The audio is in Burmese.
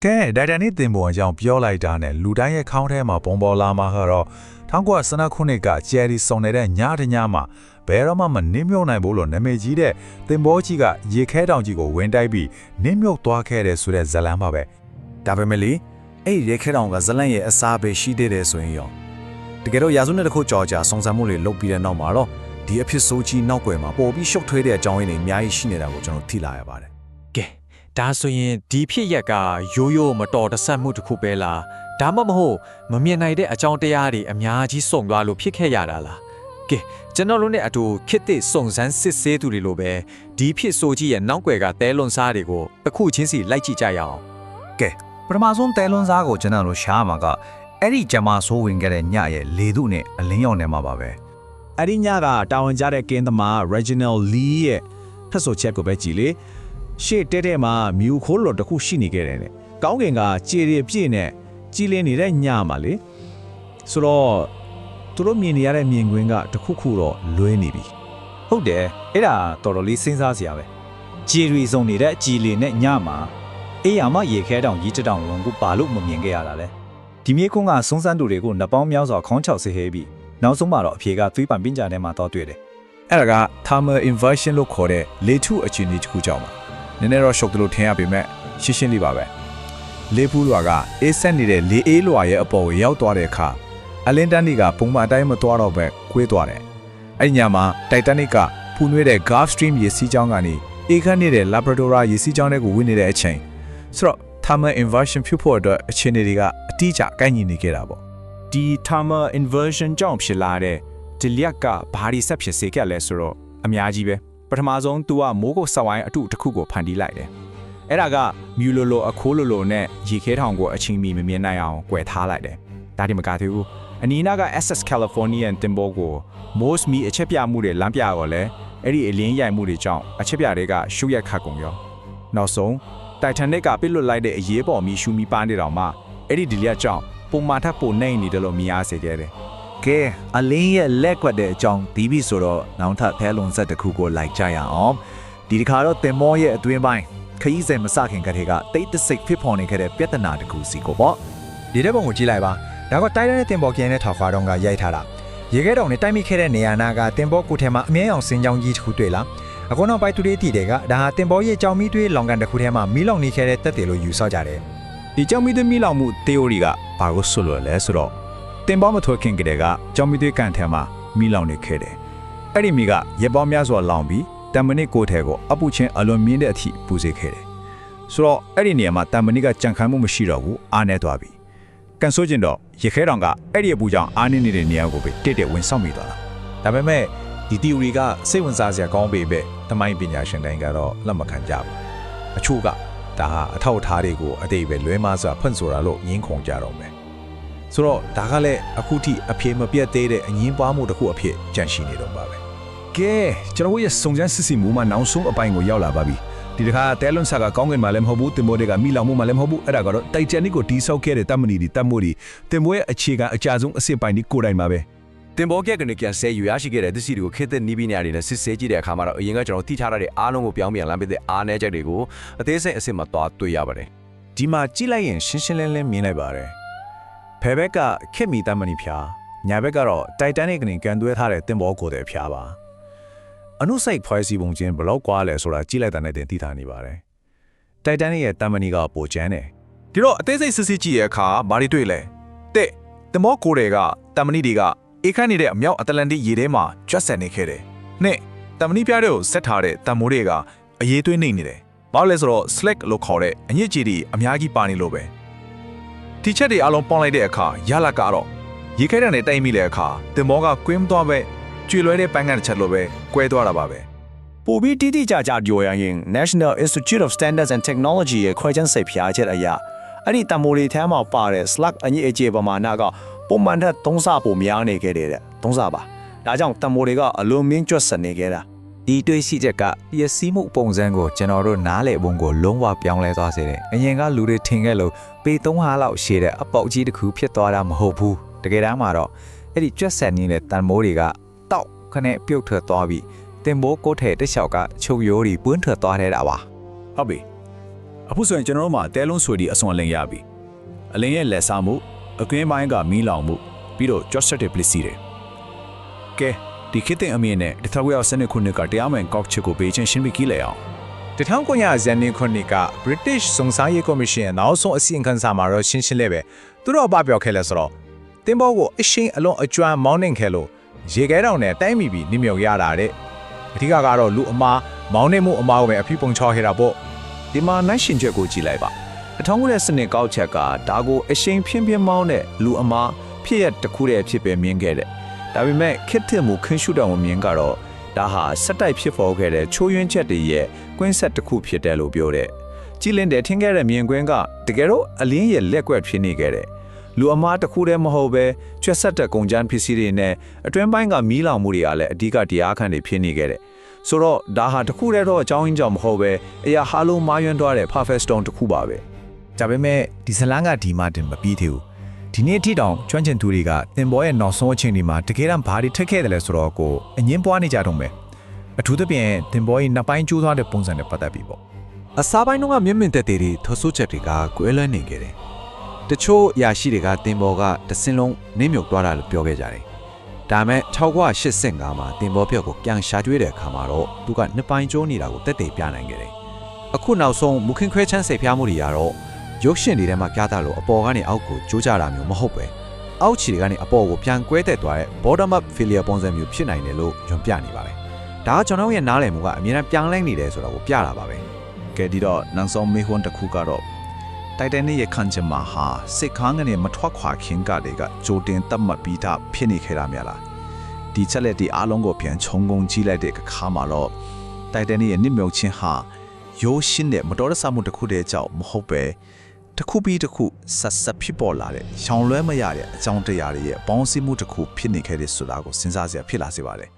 ကဲဒါတန်နေတင်ပေါ်အကြောင်းပြောလိုက်တာနဲ့လူတိုင်းရဲ့ခေါင်းထဲမှာပုံပေါ်လာမှာကတော့1919ကကျယ်ရီစုံနေတဲ့ညတညမှာဘယ်တော့မှမနှင်းမြုပ်နိုင်ဘူးလို့နာမည်ကြီးတဲ့တင်ပေါ်ကြီးကရေခဲတောင်ကြီးကိုဝင်တိုက်ပြီးနှင်းမြုပ်သွားခဲ့တဲ့ဆိုတဲ့ဇလန်းပါပဲဒါပေမဲ့လေအဲ့ဒီရေခဲတောင်ကဇလန်းရဲ့အစားပဲရှိသေးတယ်ဆိုရင်ရောတကယ်တော့ရာစုနှစ်တစ်ခုကြော်ကြာစုံစမ်းမှုတွေလုပ်ပြီးတဲ့နောက်မှာတော့ဒီအဖြစ်ဆိုးကြီးနောက်ွယ်မှာပေါ်ပြီးရှုပ်ထွေးတဲ့အကြောင်းရင်းတွေအများကြီးရှိနေတာကိုကျွန်တော်သိလာရပါတယ်ကဲဒါဆိုရင်ဒီဖြစ်ရက်ကရိုးရိုးမတော်တဆမှုတစ်ခုပဲလားဒါမှမဟုတ်မမြင်နိုင်တဲ့အကြောင်းတရားတွေအများကြီးစုံသွားလို့ဖြစ်ခဲ့ရတာလားကဲကျွန်တော်တို့နဲ့အတူခစ်တဲ့စုံစမ်းစစ်ဆေးသူတွေလိုပဲဒီဖြစ်ဆိုကြီးရဲ့နောက်ွယ်ကတဲလွန်စားတွေကိုတစ်ခုချင်းစီလိုက်ကြည့်ကြရအောင်ကဲပထမဆုံးတဲလွန်စားကိုကျွန်တော်တို့ရှားမှာကအဲ့ဒီဂျမာဆိုးဝင်ခဲ့တဲ့ညရဲ့လေထုနဲ့အလင်းရောင်ထဲမှာပါပဲအဲ့ဒီညကတာဝန်ကျတဲ့ကင်းသမား Reginald Lee ရဲ့ဖက်ဆိုချက်ကိုပဲကြည်လေရှေ့တဲမှာမြူခိုးလို့တခုရှိနေခဲ့တယ်နဲ့ကောင်းကင်ကကြေရပြည့်နဲ့ကြီးလင်းနေတဲ့ညမှာလေဆိုတော့သူတို့မြင်နေရတဲ့မြင်ကွင်းကတခုခုတော့လွဲနေပြီဟုတ်တယ်အဲ့ဒါတော်တော်လေးစဉ်းစားစရာပဲဂျီရီစုံနေတဲ့ကြည်လင်းနဲ့ညမှာအေးရမရေခဲတောင်ကြီးတောင်လုံးကိုပါလို့မမြင်ခဲ့ရတာလေဒီမြေကွန်းကစုံစမ်းသူတွေကိုနှစ်ပေါင်းများစွာခေါင်းချောက်ဆေးဟဲပြီးနောက်ဆုံးမှာတော့အဖြေကသွေးပန်ပင်ကြထဲမှာတော့တွေ့တယ်အဲ့ဒါက thermal inversion လို့ခေါ်တဲ့လေထုအခြေအနေတစ်ခုကြောင့်ပါနည်းနည်းတော့ shock လို့ထင်ရပေမဲ့ရှင်းရှင်းလေးပါပဲလေဖူးလွာကအေးဆက်နေတဲ့လေအေးလွာရဲ့အပေါ်ကိုရောက်သွားတဲ့အခါအလင်းတန်းတွေကပုံမှန်အတိုင်းမသွားတော့ပဲကွေးသွားတယ်အဲ့ညမှာ Titanic ကဖူးနွေးတဲ့ Gulf Stream ရေစီးကြောင်းကနေအေးခန့်နေတဲ့ Labrador ရေစီးကြောင်းတွေကိုဝင်နေတဲ့အချိန်ဆိုတော့ thermal inversion ဖြစ်ဖို့အတွက်အခြေအနေတွေကအတိအကျကိုက်ညီနေခဲ့တာပေါ့ဒီ thermal inversion ကြောင့်ဖြစ်လာတဲ့ဒီလျက်ကဘာတွေဆက်ဖြစ်စေခဲ့လဲဆိုတော့အများကြီးပဲပထမဆုံး तू ကမိုးကုတ်ဆက်ဝိုင်းအတုတစ်ခုကိုဖန်တီးလိုက်တယ်အဲ့ဒါကမြူလိုလိုအခိုးလိုလိုနဲ့ရေခဲထောင်ကိုအချင်းမီမမြင်နိုင်အောင်ကွယ်ထားလိုက်တယ်ဒါဒီမကသေးဘူးအနီးနားက SS Californian တင်ပေါ်ကို Moss မီအချက်ပြမှုတွေလမ်းပြရောလဲအဲ့ဒီအလင်းရိုက်မှုတွေကြောင့်အချက်ပြတွေကရှုပ်ရက်ခတ်ကုန်ရောနောက်ဆုံး Titanic ကပစ်လွတ်လိုက်တဲ့အရေးပေါ်မီရှူမီပန်းနေတော့မှအဲ့ဒီဒီလျက်ကြောင့်ပုံမှန်ထပ်ပုံနေနေတယ်လို့မြင်ရစေခဲ့တယ်ကဲအလင်းရဲ့လက်ကွက်တဲ့အကြောင်းဒီပြီဆိုတော့နောက်ထပ်ဖဲလွန်ဆက်တစ်ခုကိုလိုက်ကြရအောင်ဒီတစ်ခါတော့တင်မောရဲ့အတွင်းပိုင်းခရီးစဉ်မစခင်ကတည်းကတိတ်တဆိတ်ဖြစ်ပေါ်နေခဲ့တဲ့ပြဿနာတစ်ခုစီကိုပေါ့ဒီတဲ့ပုံကိုကြည့်လိုက်ပါဒါကတိုက်တဲ့တင်ပေါ်ကင်းတဲ့ထောက်ခွာတော့ကရိုက်ထားတာရေခဲတောင်နဲ့တိုက်မိခဲ့တဲ့နေရာနာကတင်ပေါ်ကိုထဲမှာအမြဲအောင်စင်ကြောင်းကြီးတစ်ခုတွေ့လားအခုနောက်ပိုင်းသူတွေတည်တယ်ကဒါဟာတင်ပေါ်ရဲ့ကြောင်မီးသွေးလောင်ကန်တစ်ခုထဲမှာမီးလောင်နေခဲ့တဲ့တက်တယ်လို့ယူဆကြတယ်ဒီကြောင်မီးသွေးမီးလောင်မှု theory ကဘာကိုဆိုလို့လဲဆိုတော့တင်ပေါ်မထွက်ခင်ကတည်းကကြောင်မီးသွေးကန်ထဲမှာမီးလောင်နေခဲ့တယ်အဲ့ဒီမီးကရေပေါင်းများစွာလောင်ပြီးတမ်မနစ်ကိုထဲကိုအပူချင်းအလွန်မြင့်တဲ့အထိပူစေခဲ့တယ်ဆိုတော့အဲ့ဒီနေရာမှာတမ်မနစ်ကကြံခိုင်းမှုမရှိတော့ဘူးအားနေသွားပြီကန်ဆိုးကျင်တော့ရေခဲတောင်ကအဲ့ဒီအပူကြောင့်အားနေနေတဲ့နေရာကိုပဲတိတ်တဲ့ဝင်ဆောင်မိသွားတာဒါပေမဲ့ဒီ theory ကစိတ်ဝင်စားစရာကောင်းပေပဲတမိုင်းပညာရှင်တိုင်းကတော့လက်မခံကြဘူးအချို့ကဒါဟာအထောက်အထားတွေကိုအတိတ်ပဲလွဲမှားစွာဖွင့်ဆိုတာလို့ငင်းခုန်ကြတော့မယ်ဆိုတော့ဒါကလည်းအခုထိအပြေမပြတ်သေးတဲ့အငင်းပွားမှုတစ်ခုအဖြစ်ကြန့်ရှိနေတော့ပါပဲကဲကျွန်တော်ရဲ့စုံစမ်းစစ်ဆေးမှုမှာနောက်ဆုံးအပိုင်းကိုရောက်လာပါပြီဒီတစ်ခါတဲလွန်ဆာကကောင်းကင်မှာလည်းမဟုတ်ဘူးတင်မိုးတွေကမိလောင်မှုမှာလည်းမဟုတ်ဘူးအဲ့ဒါကတော့တိုက်တန်နစ်ကိုတီးဆောက်ခဲ့တဲ့တပ်မဏီဒီတပ်မိုးဒီတင်မိုးရဲ့အခြေခံအကြဆုံးအစစ်ပိုင်းဒီကိုယ်တိုင်ပါပဲတင်ပေါ်ကကနေကဆဲယူရရှိခဲ့တဲ့သစ္စည်းတွေကိုခေတ်သစ်နီးပညာတွေနဲ့စစ်ဆေးကြည့်တဲ့အခါမှာတော့အရင်ကကျွန်တော်သိထားတဲ့အားလုံးကိုပြောင်းပြန်လမ်းပေးတဲ့အားနည်းချက်တွေကိုအသေးစိတ်အစစ်မှသွားတွေ့ရပါတယ်ဒီမှာကြည့်လိုက်ရင်ရှင်းရှင်းလင်းလင်းမြင်လိုက်ပါတယ်ဖဲဘက်ကခက်မီတမဏီဖျားညာဘက်ကတော့တိုက်တန်နစ်ကနေကန်သွဲထားတဲ့တင်ပေါ်ကိုယ်တဲ့ဖျားပါအနုစိတ်ဖွဲ့စည်းပုံချင်းဘလောက်ကွာလဲဆိုတာကြည့်လိုက်တဲ့နဲ့တင်သိထားနေပါတယ်တိုက်တန်နစ်ရဲ့တမဏီကပိုကျန်းတယ်ဒီတော့အသေးစိတ်စစ်ဆေးကြည့်တဲ့အခါဘာတွေတွေ့လဲတဲ့တင်ပေါ်ကိုယ်တွေကတမဏီတွေကအေးခန့်နေတဲ့အမြောက်အတလန်တိရေထဲမှာကျွတ်ဆက်နေခဲ့တယ်။နှစ်တမဏိပြားတွေကိုဆက်ထားတဲ့တံမိုးတွေကအရေးသွေးနေတယ်။ဘာလို့လဲဆိုတော့ slack လို့ခေါ်တဲ့အညစ်အကြေးတွေအများကြီးပါနေလို့ပဲ။ဒီချက်တွေအလုံးပေါင်းလိုက်တဲ့အခါရလကတော့ရေခဲတံနဲ့တိုက်မိတဲ့အခါတင်မောကကွင်းမသွားပဲကျွေလွဲတဲ့ပန်းကန်တစ်ချက်လိုပဲကွဲသွားတာပါပဲ။ပိုပြီးတိတိကျကျပြောရရင် National Institute of Standards and Technology ရဲ့ခွဲခြမ်းစိတ်ဖျားချက်အရာအဲ့ဒီတံမိုးတွေထဲမှာပါတဲ့ slack အညစ်အကြေးပမာဏကပုံမှန်ထက်3ဆပိုများနေခဲ့တယ်3ဆပါဒါကြောင့်တံမိုးတွေကအလွန်မြင့်ကျွတ်ဆက်နေခဲ့တာဒီတွေးရှိချက်ကပျက်စီးမှုပုံစံကိုကျွန်တော်တို့နားလေပုံကိုလုံးဝပြောင်းလဲသွားစေတယ်အရင်ကလူတွေထင်ခဲ့လို့ပေ3ဟာလောက်ရှည်တဲ့အပေါက်ကြီးတစ်ခုဖြစ်သွားတာမဟုတ်ဘူးတကယ်တမ်းမှာတော့အဲ့ဒီကျွတ်ဆက်နေတဲ့တံမိုးတွေကတောက်ခနဲ့ပြုတ်ထွက်သွားပြီးတင်မိုးကိုထဲတစ်လျှောက်ကချုပ်ရိုးတွေပွန်းထွက်သွားတဲ့တာပါဟုတ်ပြီ အခုဆိုရင်ကျွန်တော်တို့မှာတဲလုံးဆွေဒီအစွန်အလင်းရပြီအလင်းရဲ့လက်စားမှုအကွင်းပိုင်းကမီးလောင်မှုပြီးတော့ justice ပလစ်စီတယ်ကဲဒီခေတ်တဲ့အမြင်နဲ့ဒီထောက်ရောက်စနစ်ခုနှစ်ကတရားမှန်ကောက်ချက်ကိုပေးချင်းရှင်းပြကြည့်လိုက်အောင် တထောင်ကိုညာဇန်နင်းခုနှစ်က British စုံစမ်းရေးကော်မရှင်နောက်ဆုံးအစီရင်ခံစာမှာတော့ရှင်းရှင်းလေးပဲသူတို့အပပြောခဲ့လဲဆိုတော့တင်ဘောကိုအရှင်းအလွန်အကျွမ်းမောင်းနှင်ခဲ့လို့ရေခဲတောင်နဲ့တိုင်းမိပြီးနစ်မြုပ်ရတာတဲ့အဓိကကတော့လူအမားမောင်းနှင်မှုအမားကိုပဲအဖိပုံချောခဲ့တာပေါ့ ဒီမှာနိုင်ရှင်ချက်ကိုကြည့်လိုက်ပါအထောင်ကိုတဲ့စနစ်ကောက်ချက်ကဒါကိုအရှိန်ဖြင်းဖြင်းမောင်းတဲ့လူအမားဖြစ်ရတစ်ခုတည်းဖြစ်ပဲမြင်ခဲ့တဲ့ဒါပေမဲ့ခစ်ထစ်မှုခင်းရှုတော်မမြင်ကတော့ဒါဟာစက်တိုက်ဖြစ်ပေါ်ခဲ့တဲ့ချိုးယွင်းချက်တွေရဲ့ကွင်းဆက်တစ်ခုဖြစ်တယ်လို့ပြောတဲ့ကြည်လင်တဲ့ထင်ခဲ့တဲ့မြင်ကွင်းကတကယ်တော့အလင်းရဲ့လက်ကွက်ဖြစ်နေခဲ့တဲ့လူအမားတစ်ခုတည်းမဟုတ်ပဲကျွတ်ဆက်တဲ့ကုန်ကျန်းပစ္စည်းတွေနဲ့အတွင်းပိုင်းကမီးလောင်မှုတွေကလည်းအဓိကတရားခံတွေဖြစ်နေခဲ့တဲ့ဆိုတော့ဒါဟာတစ်ခုတည်းတော့အကြောင်းရင်းကြောင့်မဟုတ်ပဲအရာဟာလုံးမာယွန်းသွားတဲ့ perfect storm တစ်ခုပါပဲ ဒါပေမဲ့ဒီဇလန်းကဒီမှတင်မပြီးသေးဘူးဒီနေ့အထိတောင်ကျွမ်းကျင်သူတွေကတင်ဘောရဲ့နောက်ဆုံးအချိန်ဒီမှာတကယ်တမ်းဘာတွေထက်ခဲ့တယ်လဲဆိုတော့ကိုအငင်းပွားနေကြတော့မယ်အထူးသဖြင့်တင်ဘောရဲ့နှစ်ပိုင်းကျိုးသွားတဲ့ပုံစံနဲ့ပတ်သက်ပြီးပေါ့ အစားပိုင်းတော့ကမျက်မြင်သက်သေတွေထဆိုးချက်တွေကကွဲလွဲနေခဲ့တယ်တချို့အရာရှိတွေကတင်ဘောကတစင်းလုံးနင်းမြုပ်သွားတာလို့ပြောခဲ့ကြတယ်ဒါမဲ့1985မှာတင်ဘောပြော့ကိုပြန်ရှာကျွေးတဲ့အခါမှာတော့သူကနှစ်ပိုင်းကျိုးနေတာကိုတက်တေပြနိုင်ခဲ့တယ်အခုနောက်ဆုံးမူခင်ခွဲချမ်းစိတ်ဖျားမှုတွေကတော့ရုပ်ရှင်တွေထဲမှာပြသလို့အပေါ်ကနေအောက်ကိုကျိုးကြတာမျိုးမဟုတ်ပဲအောက်ခြေတွေကနေအပေါ်ကိုပြန်ကွဲတက်သွားတဲ့ bottom up failure ပုံစံမျိုးဖြစ်နိုင်တယ်လို့ညွှန်ပြနေပါတယ်ဒါကကျွန်တော်ရဲ့နားလည်မှုကအမြဲတမ်းပြောင်းလဲနေတယ်ဆိုတာကိုပြတာပါပဲ ကဲဒီတော့နောက်ဆုံးမေးခွန်းတစ်ခုကတော့တိုက်တန်ရဲ့ခန့်ချင်မှာဟာစစ်ခန်းကနေမထွက်ခွာခင်ကတွေကကြိုတင်တတ်မှတ်ပြီးသားဖြစ်နေခဲ့တာများလားဒီချက်လက်ဒီအားလုံးကိုပြန်ခြုံငုံကြည့်လိုက်တဲ့အခါမှာတော့တိုက်တန်ရဲ့နစ်မြုပ်ခြင်းဟာရိုးရှင်းတဲ့မတော်တဆမှုတစ်ခုတည်းကြောင့်မဟုတ်ပဲတစ်ခုပြီးတစ်ခုဆက်ဖြစ်ပေါ်လာတဲ့ရောင်လွှဲမရတဲ့အကြောင်းတရားတွေရဲ့ပေါင်းစည်းမှုတစ်ခုဖြစ်နေခဲ့တဲ့ဆိုတာကိုစဉ်းစားစရာဖြစ်လာစေပါတယ်